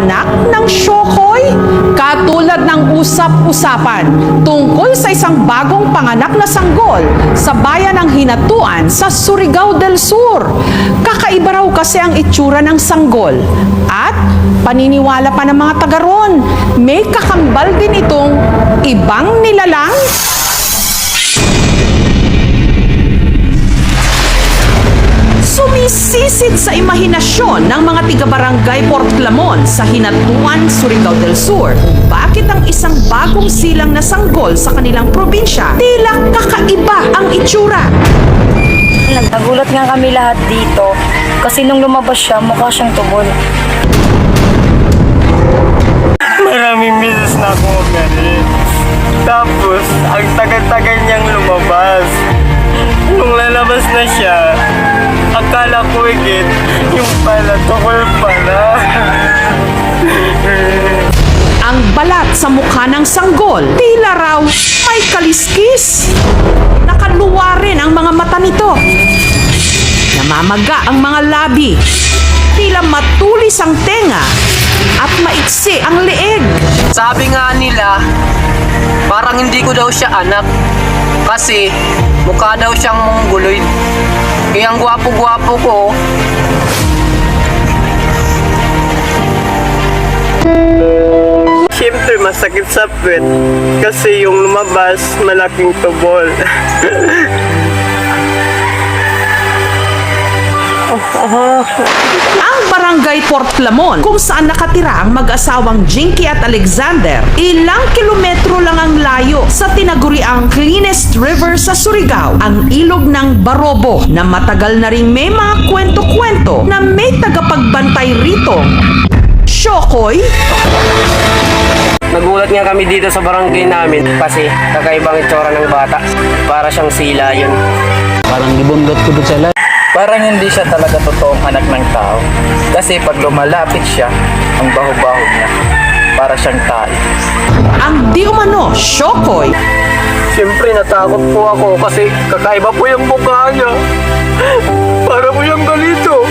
anak ng Shokoy? Katulad ng usap-usapan tungkol sa isang bagong panganak na sanggol sa bayan ng Hinatuan sa Surigao del Sur. Kakaiba raw kasi ang itsura ng sanggol. At paniniwala pa ng mga taga ron, may kakambal din itong ibang nilalang. Sumisisid sa imahinasyon ng mga tiga-barangay Portlamon sa Hinatuan, Surigao del Sur bakit ang isang bagong silang na sanggol sa kanilang probinsya tila kakaiba ang itsura. Nagulat nga kami lahat dito kasi nung lumabas siya, mukha siyang tubol. Maraming beses na akong umalis. Tapos, ang tagal-tagal niyang lumabas. Nung lalabas na siya, akala ko higit, yung pala, tukol pala. Ang balat sa mukha ng sanggol tila raw may kaliskis. Nakaluwa rin ang mga mata nito. Namamaga ang mga labi. Tila matulis ang tenga at maiksi ang leeg. Sabi nga nila, parang hindi ko daw siya anak. Kasi mukha daw siyang mongoloid. Kaya ang gwapo-gwapo ko. Siyempre, masakit sa puwet. Kasi yung lumabas, malaking tubol. Ang barangay Portlamon kung saan nakatira ang mag-asawang Jinky at Alexander, ilang kilometro lang ang layo sa tinaguriang cleanest river sa Surigao, ang ilog ng Barobo na matagal na rin may mga kwento-kwento na may tagapagbantay rito. Shokoy? Nagulat nga kami dito sa barangay namin kasi kakaibang itsura ng bata. Para siyang sila yun. Parang gibundot ko doon sa lahat. Parang hindi siya talaga totoong anak ng tao. Kasi pag lumalapit siya, ang baho-baho niya. Para siyang tayo. Ang di umano, Shokoy. Siyempre, natakot po ako kasi kakaiba po yung mukha niya. Para po yung galito.